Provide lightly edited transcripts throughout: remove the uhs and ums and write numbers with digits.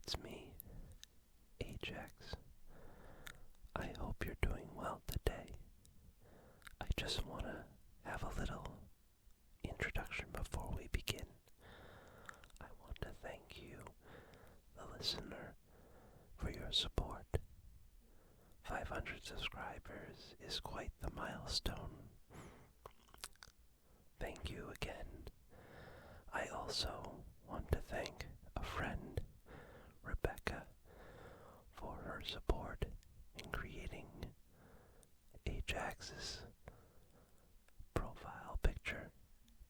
it's me, Ajax. I hope you're doing well today. I just want to have a little introduction before we begin. I want to thank you, the listener, for your support. 500 subscribers is quite the milestone. Thank you again. I also want to thank a friend, Rebecca, for her support in creating Ajax's profile picture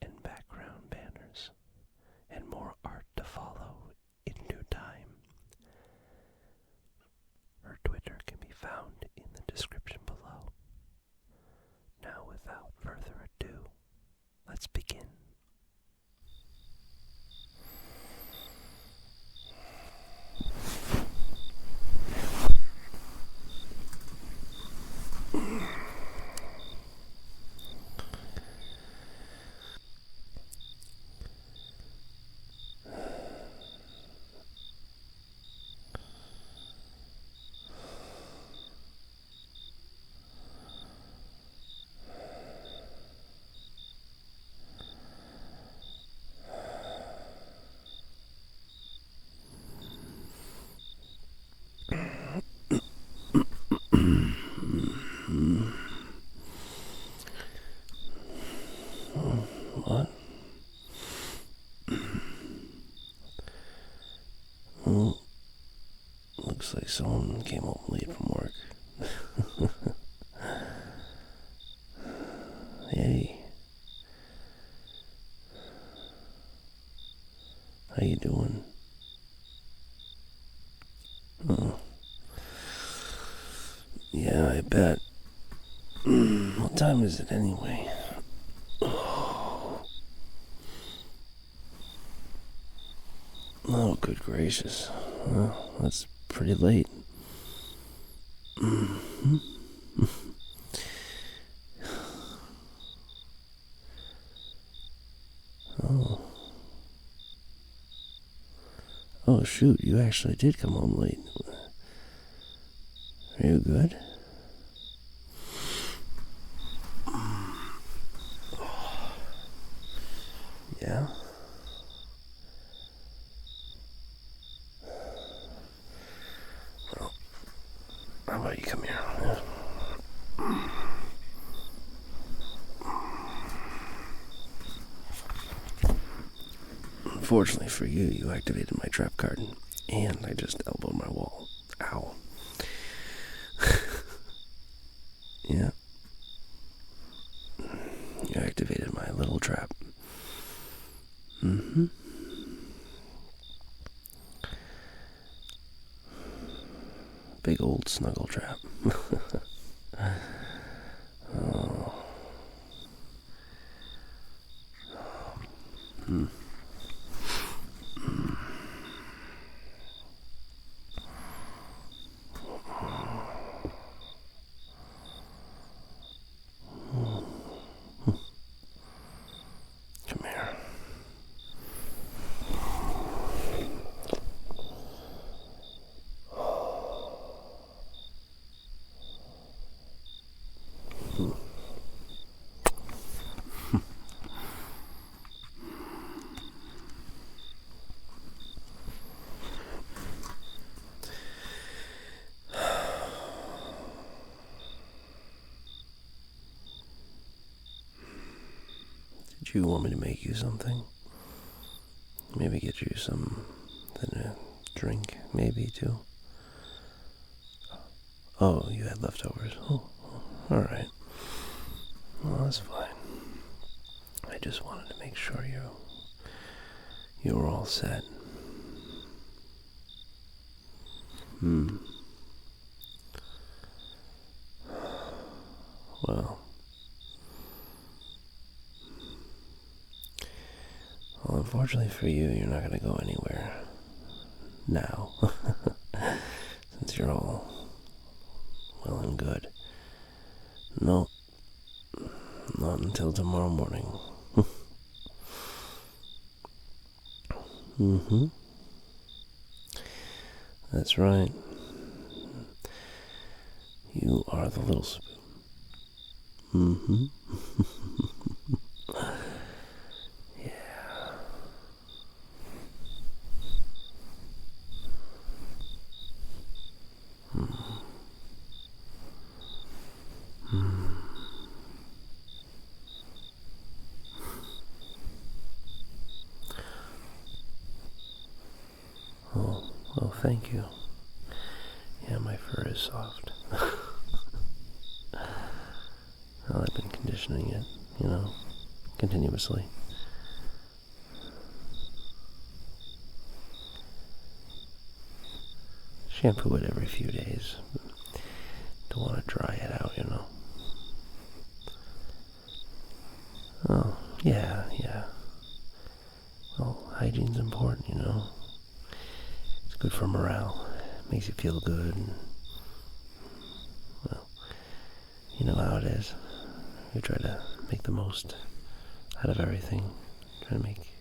and background banners, and more art to follow in due time. Her Twitter can be found in the description below. Now, without further ado, let's begin. What? Well, looks like someone came home late from work. Hey. How you doing? Oh. Yeah, I bet. What time is it anyway? Oh, good gracious. Well, that's pretty late. Oh. Oh, shoot, you actually did come home late. Are you good? Yeah? Well, how about you come here? Yeah. Unfortunately for you, you activated my trap card, and I just elbowed my wall. Ow. Yeah. You activated my little trap. Big old snuggle trap. Oh. Come here. Did you want me to make you something? Maybe get you something to drink, maybe, too? Oh, you had leftovers. Oh, alright. Well, that's fine. I just wanted to make sure you were all set. Well, unfortunately for you, you're not going to go anywhere now, since you're all well and good. No, not until tomorrow morning. That's right. You are the little spoon. Mm-hmm. Yeah. Mm. Mm. Oh, well, thank you. Yeah, my fur is soft. Well, I've been conditioning it, continuously. Shampoo it every few days. Don't want to dry it out. Oh, yeah. Well, hygiene's important, It's good for morale. Makes you feel good. And, well, you know how it is. We try to make the most out of everything. Try to make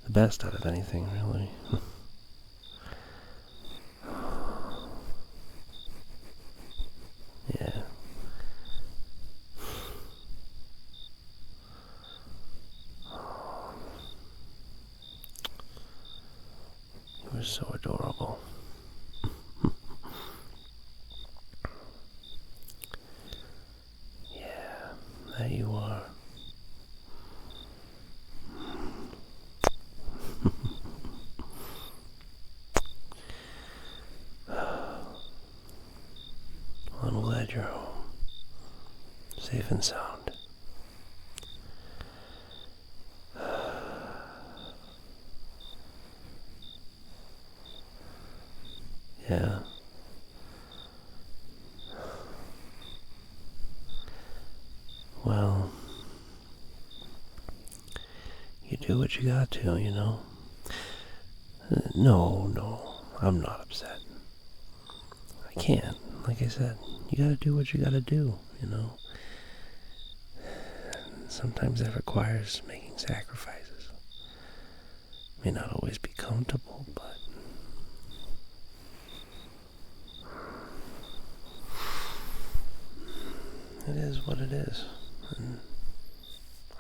the best out of anything, really. Yeah. You were so adorable. Yeah, there you are. Well, I'm glad you're home. Safe and sound. Yeah. Well, you do what you got to, No, I'm not upset. I can't. Like I said, you gotta do what you gotta do, Sometimes that requires making sacrifices. May not always be comfortable, but it is what it is. And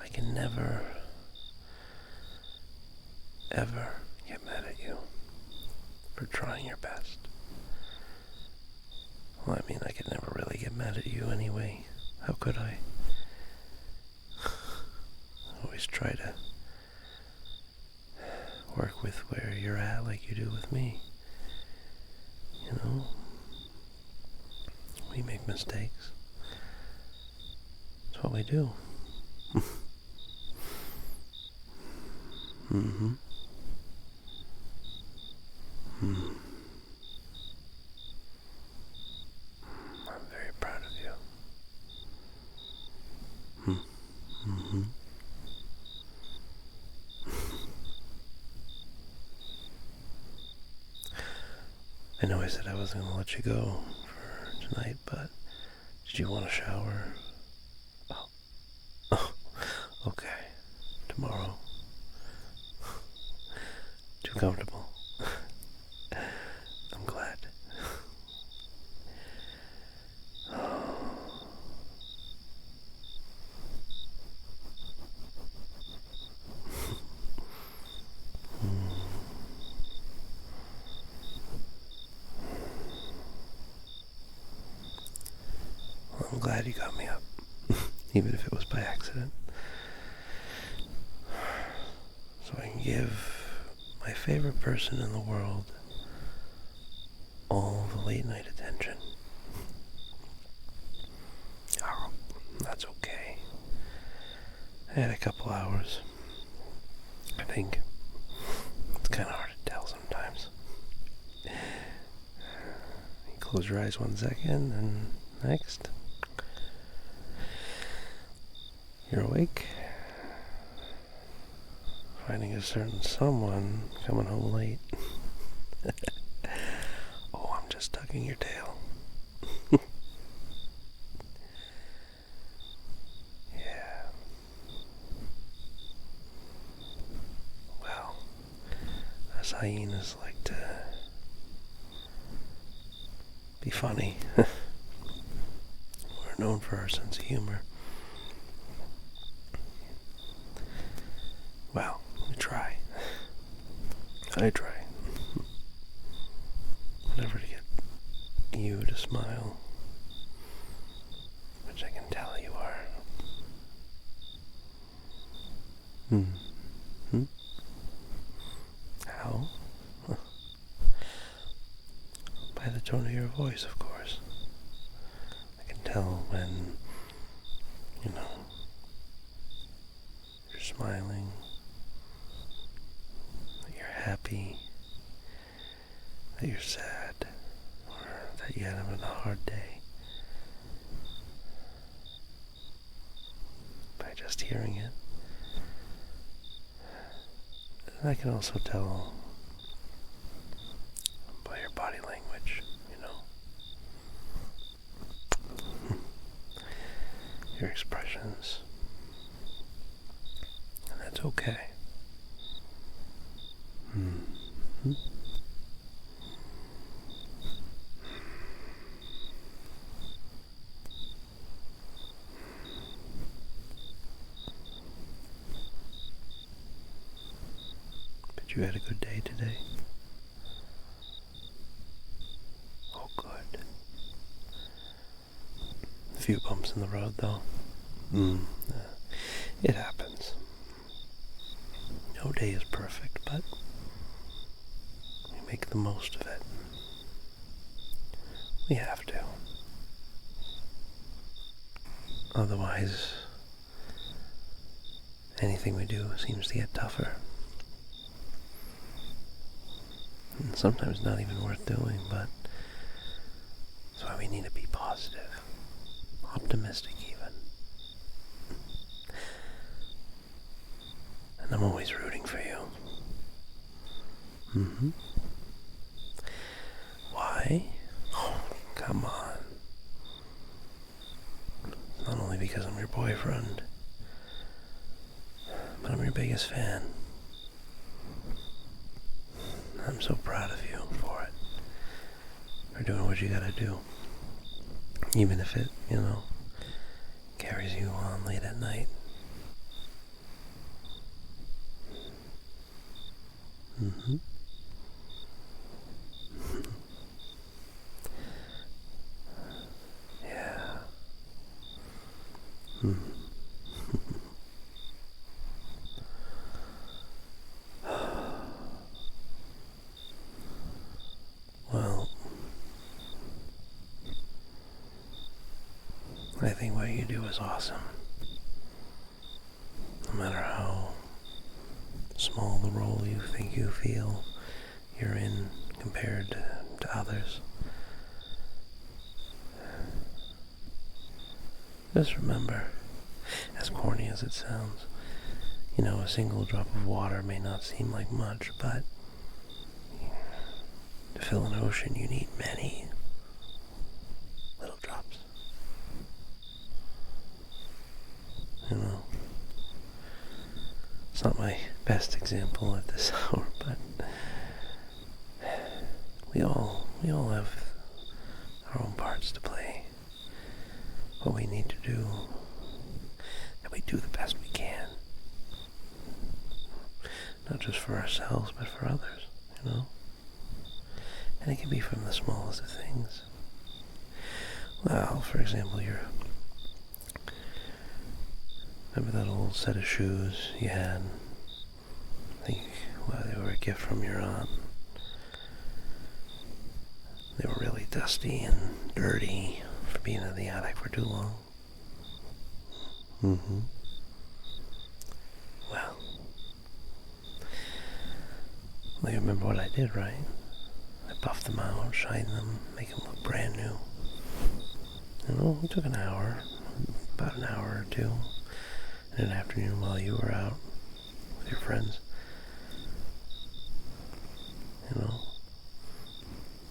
I can never, ever get mad at you for trying your best. Well, I mean, I could never really get mad at you anyway. How could I? Always try to work with where you're at like you do with me. We make mistakes. That's what we do. Mm-hmm. Mm. I'm very proud of you. Mm-hmm. I know I said I wasn't going to let you go for tonight, but did you want a shower? Oh, okay. Tomorrow. Too comfortable. I'm glad. Well, I'm glad you got me up, even if it was by accident. So I can give my favorite person in the world all the late night attention. Oh, that's okay. I had a couple hours. I think it's kind of hard to tell sometimes. You close your eyes 1 second, and next, you're awake, finding a certain someone coming home late. Oh, I'm just tugging your tail. Yeah. Well, us hyenas like to be funny. We're known for our sense of humor. Well, we try. I try. Whatever to get you to smile, which I can tell you are. How? By the tone of your voice, of course. I can tell when, you're smiling, that you're happy, that you're sad, or that you had a hard day. By just hearing it. And I can also tell by your body language, your expressions. And that's okay. But you had a good day today? Oh, good. A few bumps in the road, though. It happens. No day is perfect, but we make the most of it. We have to. Otherwise, anything we do seems to get tougher. And sometimes not even worth doing, but that's why we need to be positive, optimistic even. And I'm always rooting for you. Why? Oh, come on. Not only because I'm your boyfriend, but I'm your biggest fan. I'm so proud of you for it. For doing what you gotta do. Even if it, carries you on late at night. Yeah. Well, I think what you do is awesome. No matter how small the role you think you feel you're in compared to others. Just remember, as corny as it sounds, a single drop of water may not seem like much, but to fill an ocean you need many little drops. It's not my best example at this hour, but we all have our own parts to play. What we need to do, and we do the best we can. Not just for ourselves, but for others, And it can be from the smallest of things. Well, for example, remember that old set of shoes you had? I think they were a gift from your aunt. They were really dusty and dirty for being in the attic for too long. Well, you remember what I did, right? I buffed them out, shined them, make them look brand new. It took an hour, about an hour or two, in an afternoon while you were out with your friends.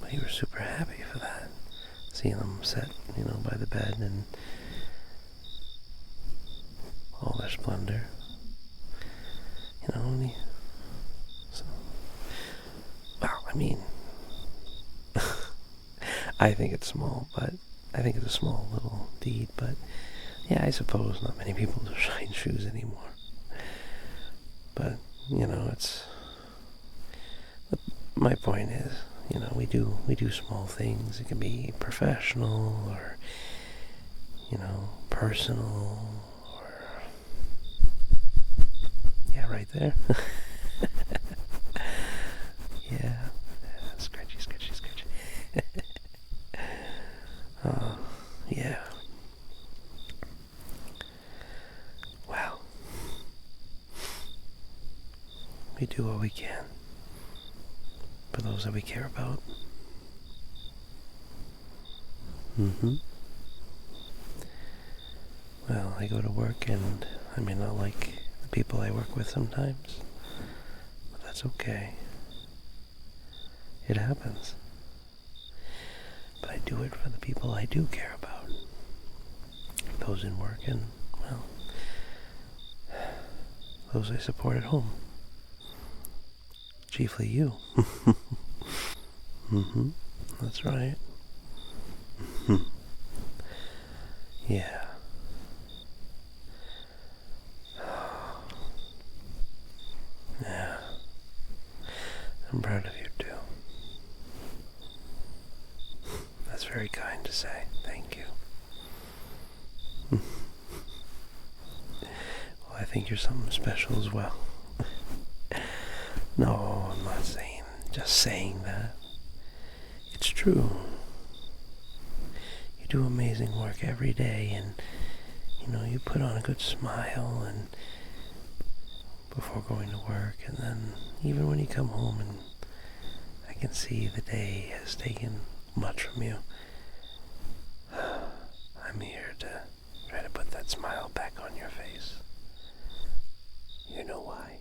But you were super happy for that. Seeing them set, by the bed and all their splendor. I think it's small, but I think it's a small little deed, but yeah, I suppose not many people do shine shoes anymore. But, it's... My point is, we do small things. It can be professional or, personal or... Yeah, right there. Yeah. Scratchy. Yeah. Well, we do what we can for those that we care about. Well, I go to work and I may not like the people I work with sometimes, but that's okay. It happens. But I do it for the people I do care about. Those in work and, well, those I support at home. Chiefly you. That's right. Yeah. Yeah. I'm proud of you too. That's very kind to say. Thank you. Well, I think you're something special as well. No, I'm not just saying that. It's true. You do amazing work every day and, you put on a good smile and before going to work, and then even when you come home and I can see the day has taken much from you, I'm here to try to put that smile back on your face. You know why?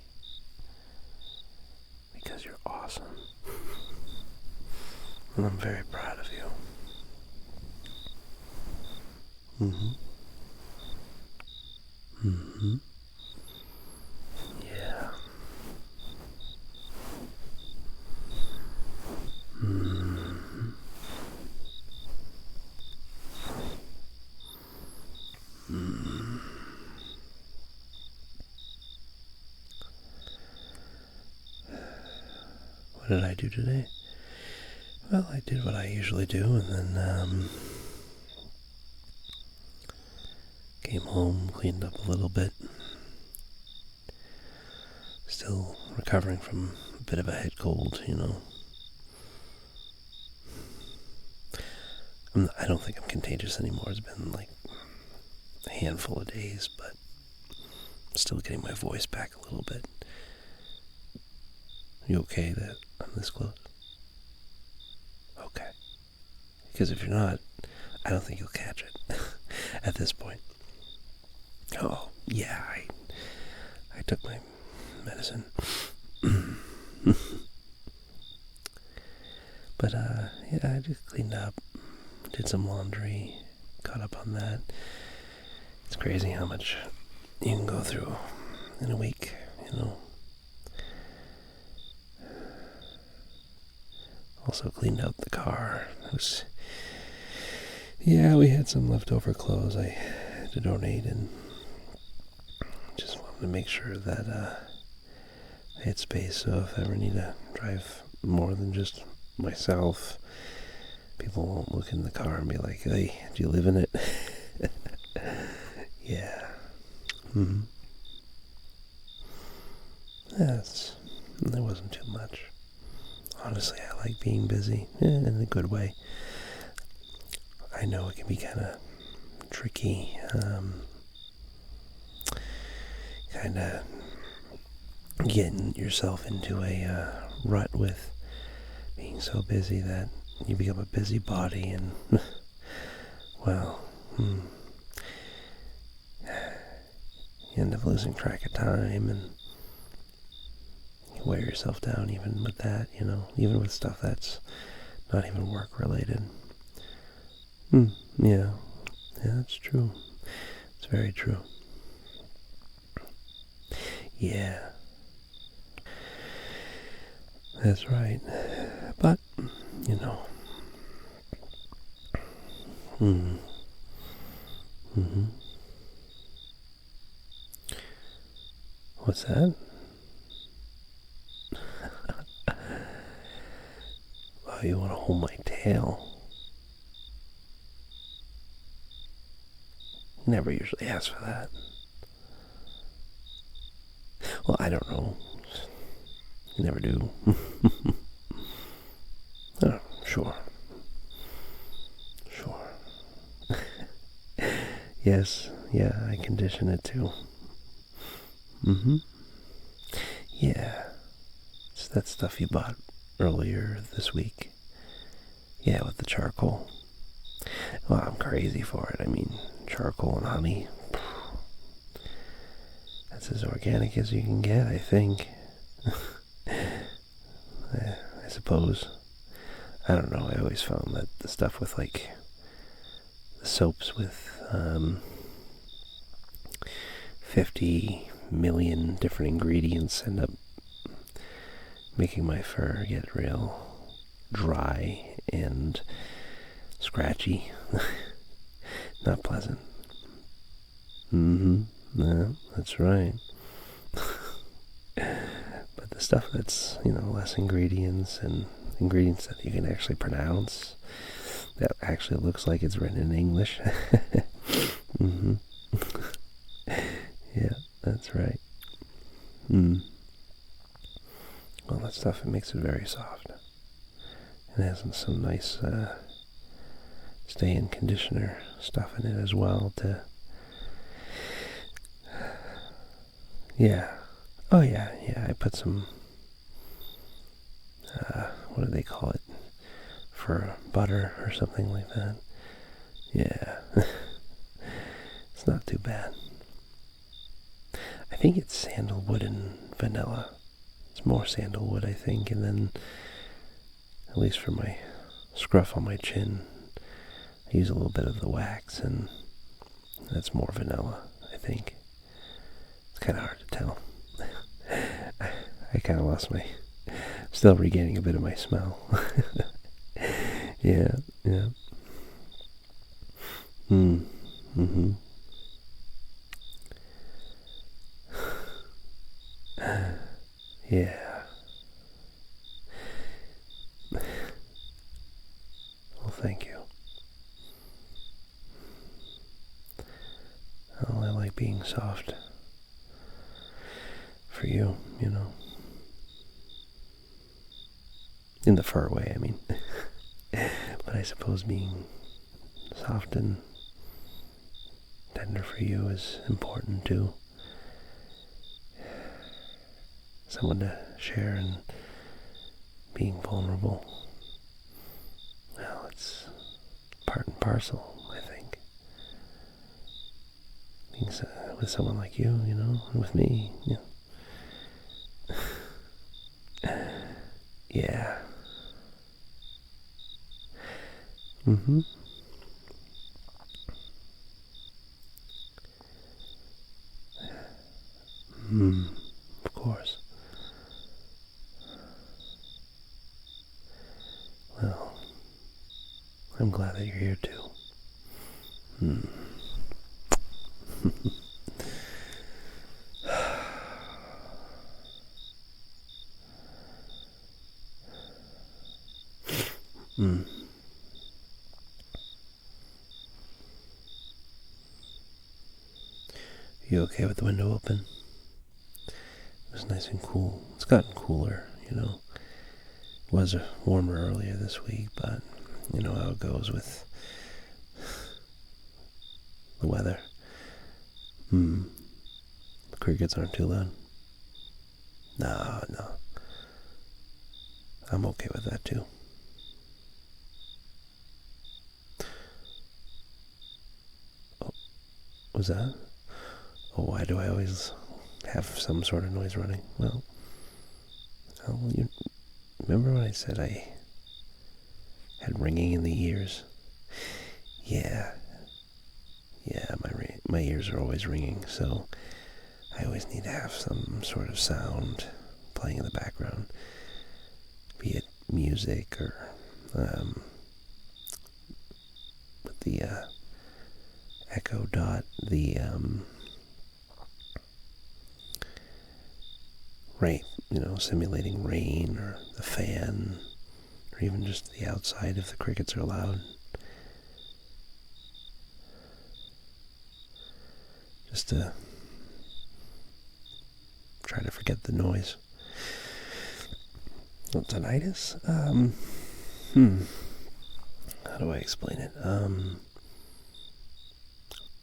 Because you're awesome. And I'm very proud of you. Yeah. What did I do today? Well, I did what I usually do, and then came home, cleaned up a little bit. Still recovering from a bit of a head cold, I don't think I'm contagious anymore. It's been like a handful of days, but I'm still getting my voice back a little bit. You okay that I'm this close? Okay. Because if you're not, I don't think you'll catch it at this point. Oh, yeah, I took my medicine. But, yeah, I just cleaned up, did some laundry, caught up on that. It's crazy how much you can go through in a week, Also cleaned out the car. We had some leftover clothes I had to donate, and just wanted to make sure that I had space, so if I ever need to drive more than just myself, people won't look in the car and be like, hey, do you live in it? Yeah. There wasn't too much. Honestly, I like being busy, in a good way. I know it can be kind of tricky, kind of getting yourself into a rut with being so busy that you become a busybody and, well, you end up losing track of time and you wear yourself down even with that, even with stuff that's not even work related. Yeah, that's true. It's very true. Yeah. That's right. But, Mm. Mm-hmm. What's that? Oh, you want to hold my tail? Never usually ask for that. Well, I don't know. You never do. Oh, sure. Sure. Yes, yeah, I condition it too. Mm-hmm. Yeah. It's that stuff you bought earlier this week. Yeah, with the charcoal. Well, I'm crazy for it. I mean, charcoal and honey. That's as organic as you can get, I think. I suppose. I don't know. I always found that the stuff with, like, the soaps with 50 million different ingredients end up making my fur get real dry and scratchy. Not pleasant. Mm-hmm. Yeah, that's right. But the stuff that's, less ingredients and ingredients that you can actually pronounce, that actually looks like it's written in English. Mm-hmm. Yeah, that's right. Mm. Well, that stuff, it makes it very soft. It has some nice stay-in conditioner stuff in it as well to... Yeah. Oh, yeah, I put some... what do they call it? For butter or something like that. Yeah. It's not too bad. I think it's sandalwood and vanilla. It's more sandalwood, I think, and then, at least for my scruff on my chin, I use a little bit of the wax, and that's more vanilla, I think. It's kind of hard to tell. I kind of lost my... Still regaining a bit of my smell. Yeah. Mm-hmm. Yeah. Well, thank you. Oh, I like being soft. For you, In the fur way, I mean. But I suppose being soft and tender for you is important too. Someone to share and being vulnerable. Well, it's part and parcel, I think. Being with someone like you, and with me, Yeah. Mm-hmm. Of course. Well, I'm glad that you're here too. You okay with the window open? It was nice and cool. It's gotten cooler, It was warmer earlier this week, but you know how it goes with the weather. The crickets aren't too loud. No. I'm okay with that too. Oh, was that? Oh, why do I always have some sort of noise running? Well, you remember when I said I had ringing in the ears? Yeah, my ears are always ringing, so I always need to have some sort of sound playing in the background, be it music or with the echo dot, the rain, simulating rain, or the fan, or even just the outside if the crickets are loud. Just to try to forget the noise. Well, tinnitus? How do I explain it?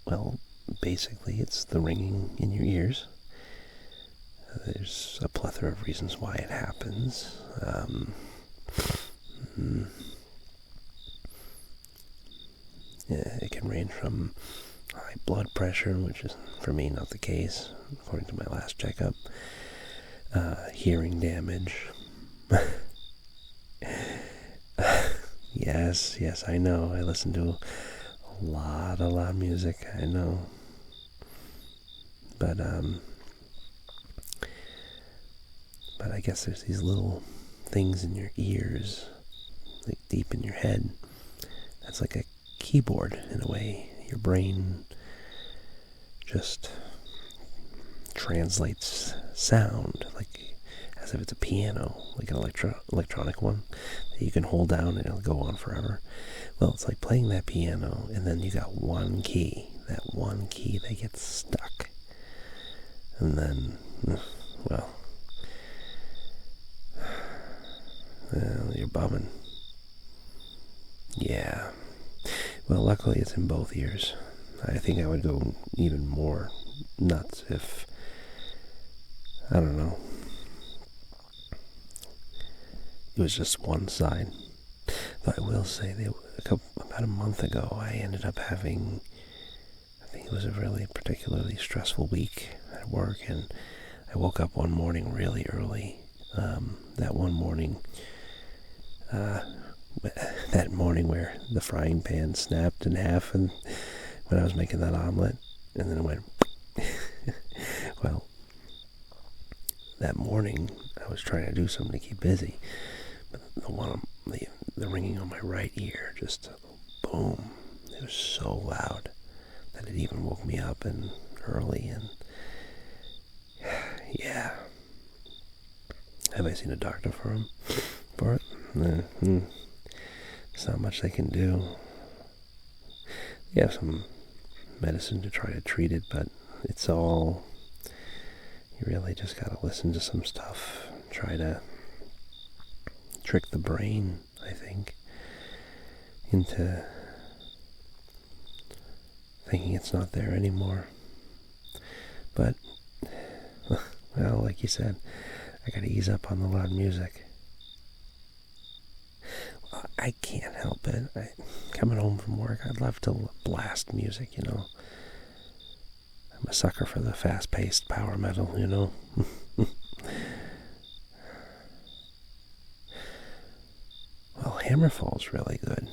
Well, basically it's the ringing in your ears. There's a plethora of reasons why it happens. Yeah, it can range from high blood pressure, which is, for me, not the case, according to my last checkup. Hearing damage. Yes, I know. I listen to a lot of loud music, I know. But I guess there's these little things in your ears, like deep in your head. That's like a keyboard, in a way. Your brain just translates sound, like as if it's a piano, like an electronic one that you can hold down and it'll go on forever. Well, it's like playing that piano, and then you got one key, that gets stuck. And then, well, you're bumming. Yeah. Well, luckily it's in both ears. I think I would go even more nuts if, I don't know, it was just one side. But I will say, about a month ago, I ended up having, I think it was a really particularly stressful week at work, and I woke up one morning really early. That one morning, that morning where the frying pan snapped in half, and when I was making that omelet, and then it went. Well, that morning I was trying to do something to keep busy, but the ringing on my right ear, just boom, it was so loud that it even woke me up and early, and yeah. Have I seen a doctor for it? There's not much they can do. They have some medicine to try to treat it, but it's all, you really just gotta listen to some stuff, try to trick the brain, I think, into thinking it's not there anymore. But, well, like you said, I gotta ease up on the loud music. I can't help it. Coming home from work, I'd love to blast music, I'm a sucker for the fast-paced power metal, Well, Hammerfall's really good.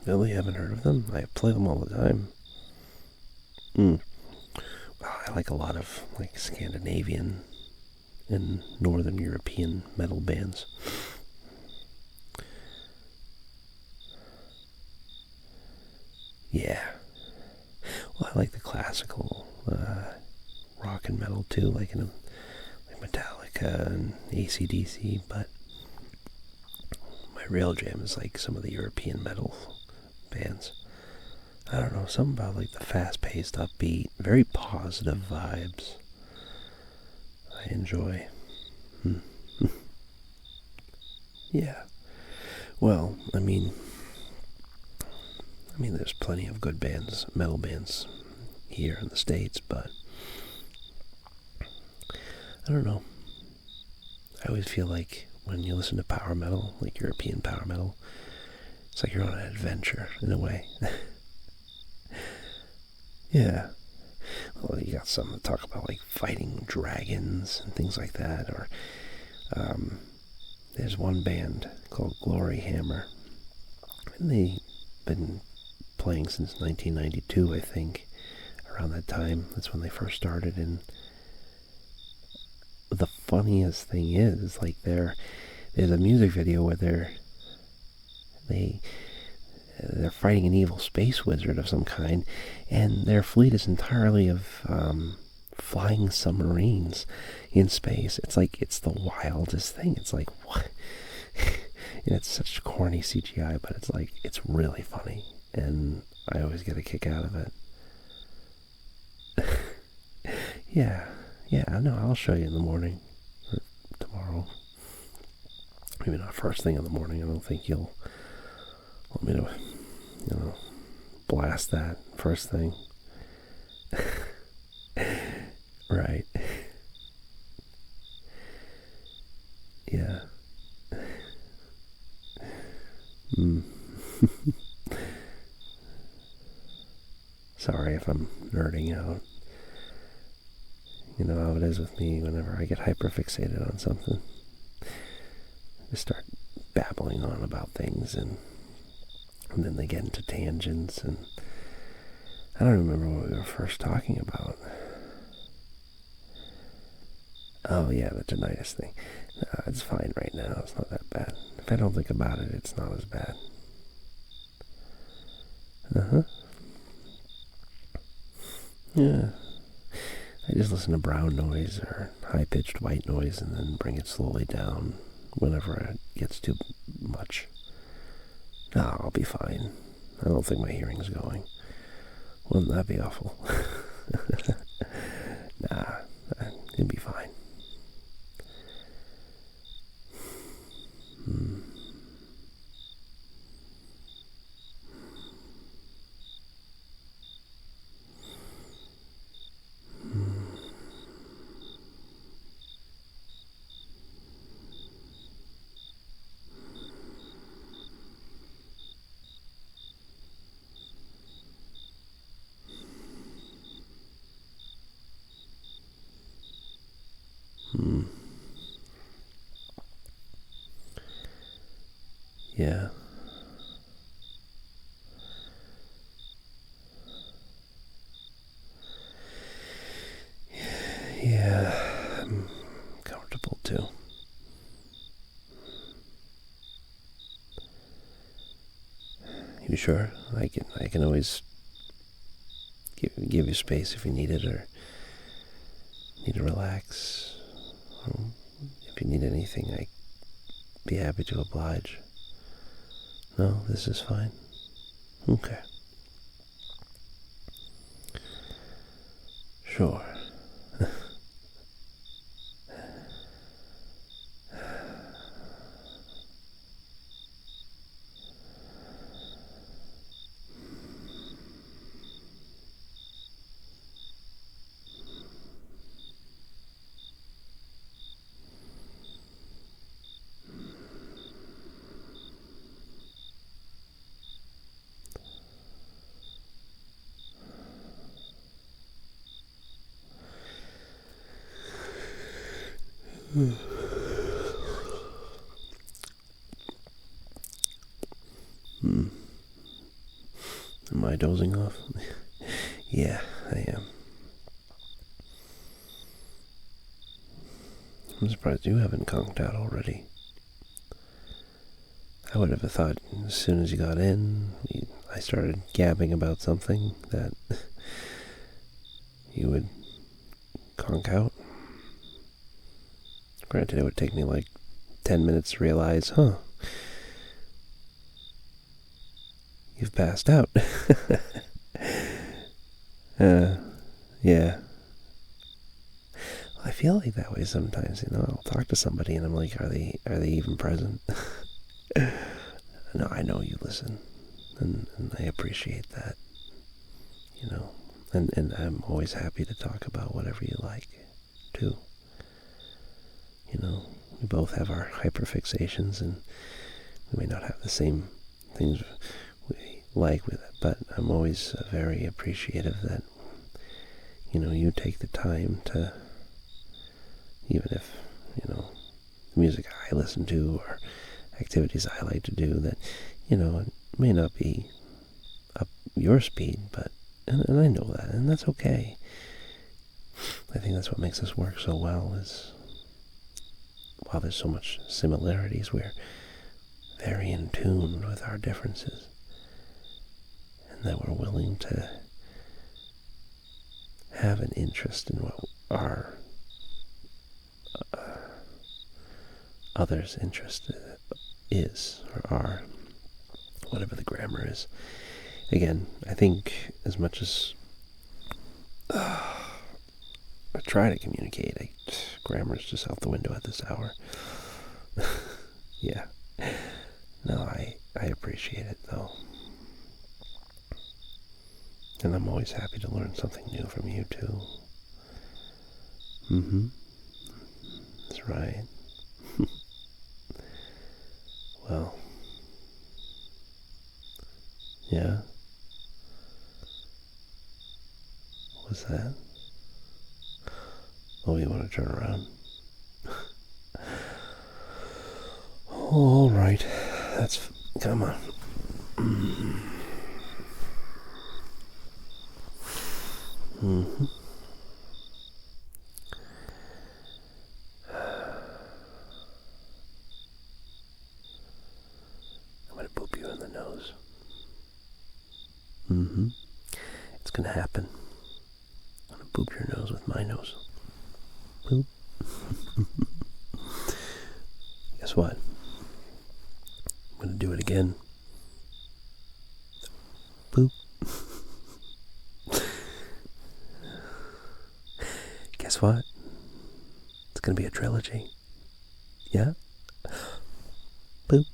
Really? Haven't heard of them? I play them all the time. Well, I like a lot of Scandinavian and Northern European metal bands. Yeah. Well, I like the classical rock and metal too, like Metallica and AC/DC, but my real jam is some of the European metal bands. I don't know, something about the fast-paced, upbeat, very positive vibes I enjoy. Yeah. Well, I mean, there's plenty of good bands, metal bands here in the States, but I don't know. I always feel like when you listen to power metal, like European power metal, it's like you're on an adventure in a way. Yeah. Well, you got some that talk about fighting dragons and things like that, or there's one band called Glory Hammer, and they've been playing since 1992, I think. Around that time, that's when they first started, and the funniest thing is, there's a music video where they're fighting an evil space wizard of some kind, and their fleet is entirely of flying submarines in space. It's like, it's the wildest thing. It's like, what? And it's such corny CGI, but it's like, it's really funny, and I always get a kick out of it. Yeah, no, I'll show you in the morning, or tomorrow. Maybe not first thing in the morning. I don't think you'll want me to, blast that first thing. Right. Yeah. Sorry if I'm nerding out. You know how it is with me whenever I get hyperfixated on something. I start babbling on about things, and then they get into tangents, and I don't remember what we were first talking about. Oh yeah, the tinnitus thing. No, it's fine right now. It's not that bad. If I don't think about it, it's not as bad. Yeah. I just listen to brown noise or high-pitched white noise and then bring it slowly down whenever it gets too much. No, I'll be fine. I don't think my hearing's going. Wouldn't that be awful? Nah, it'd be fine. Yeah. Yeah, I'm comfortable too. You sure? I can always give you space if you need it, or need to relax. If you need anything, I'd be happy to oblige. No, this is fine. Okay. Sure. Am I dozing off? Yeah, I am. I'm surprised you haven't conked out already. I would have thought as soon as you got in, I started gabbing about something, that you would conk out. Granted, it would take me like 10 minutes to realize, you've passed out. Yeah. I feel like that way sometimes, I'll talk to somebody and I'm like, are they even present? No, I know you listen, and I appreciate that, and I'm always happy to talk about whatever you like, too. We both have our hyperfixations, and we may not have the same things we like with it, but I'm always very appreciative that, you take the time to, even if, the music I listen to or activities I like to do, that, it may not be up your speed, but, and I know that, and that's okay. I think that's what makes us work so well, is while there's so much similarities, we're very in tune with our differences. and that we're willing to have an interest in what our others' interest is, or are, whatever the grammar is. Again, I think as much as I try to communicate, grammar's just out the window at this hour. Yeah. No, I appreciate it, though. And I'm always happy to learn something new from you, too. That's right. Well. Yeah? What's that? Oh, you want to turn around? All right. Come on. I'm gonna boop you in the nose. It's gonna happen. I'm gonna boop your nose with my nose. Boop. Guess what? I'm gonna do it again. Boop. Guess what? It's gonna be a trilogy. Yeah? Boop.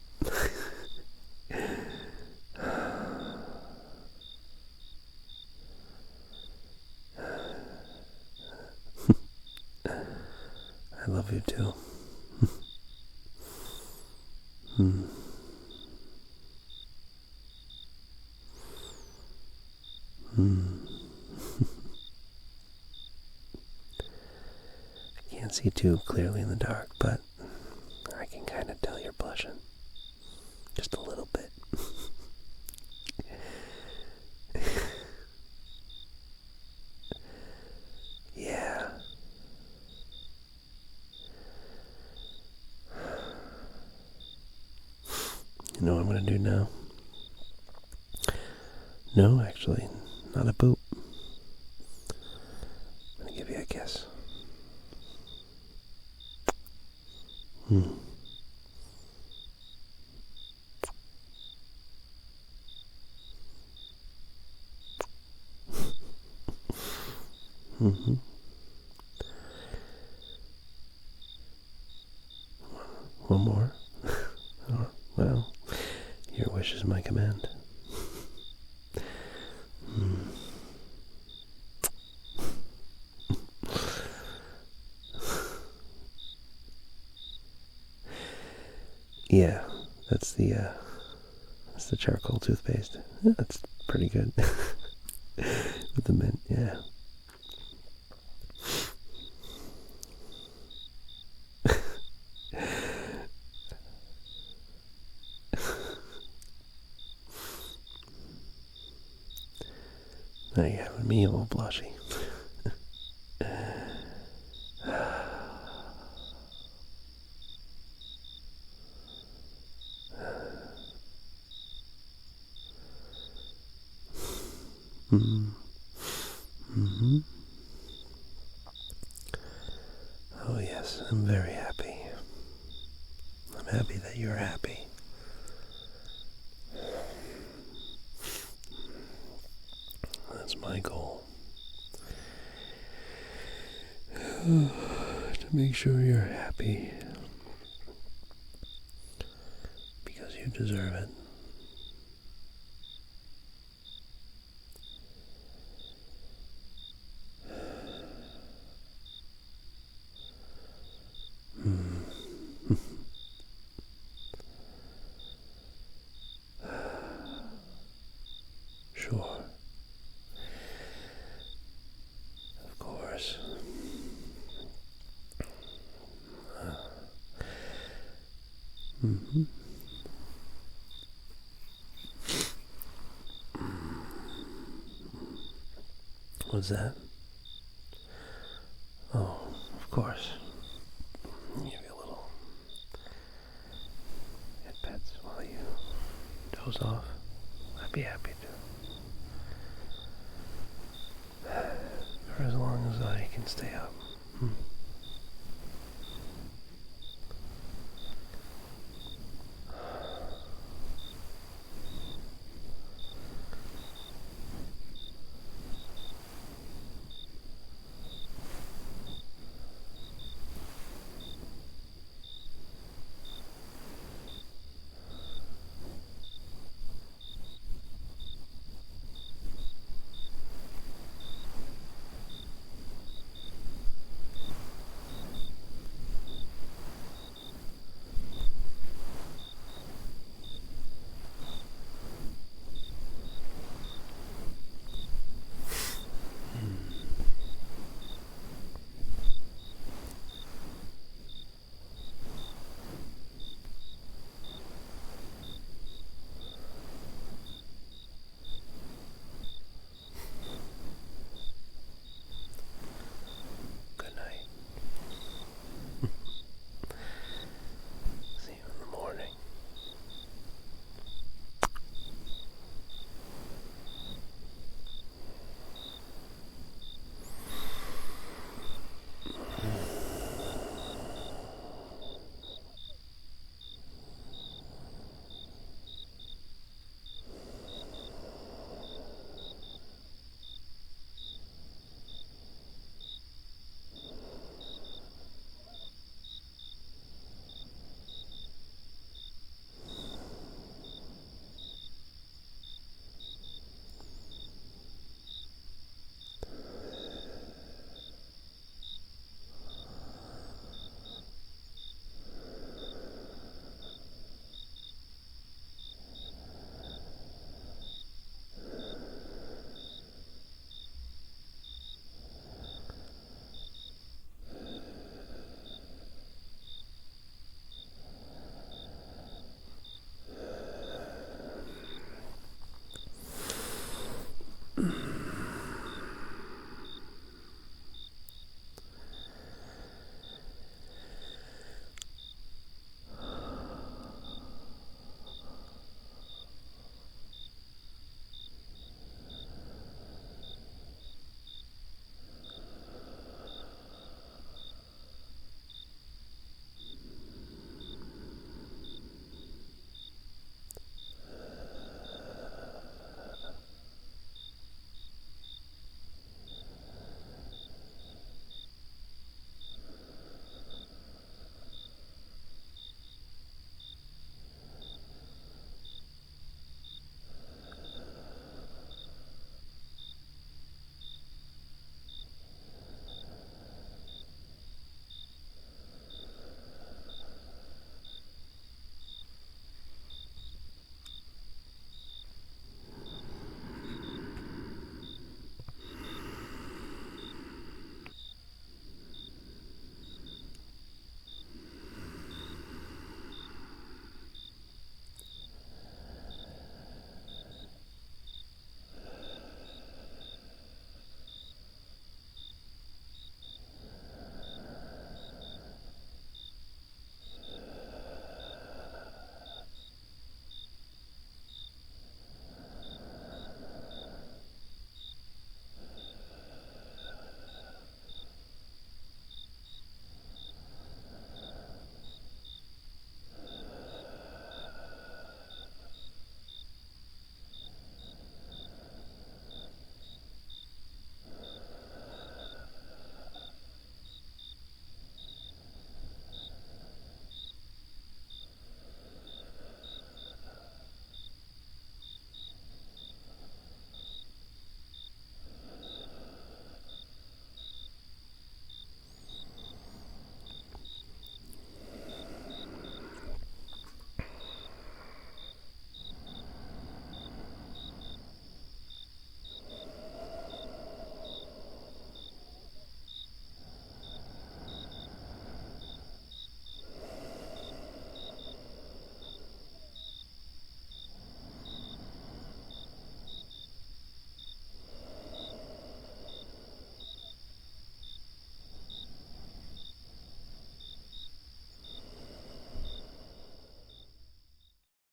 I love you too. I can't see too clearly in the dark, but I can kind of tell you're blushing. Just a little bit. Yeah. You know what I'm going to do now? No, actually, not a boop. I'm going to give you a kiss. One more? Well, your wish is my command. Yeah, that's the charcoal toothpaste. Yeah, that's pretty good. With the mint, yeah. Now you're having me all blushy. Oh yes, I'm very happy. I'm happy that you're happy. That's my goal. To make sure you're happy. Because you deserve it. Sure. Of course. What's that? Oh, of course. I'll give you a little head pets while you doze off. I'd be happy to. as long as I can stay up.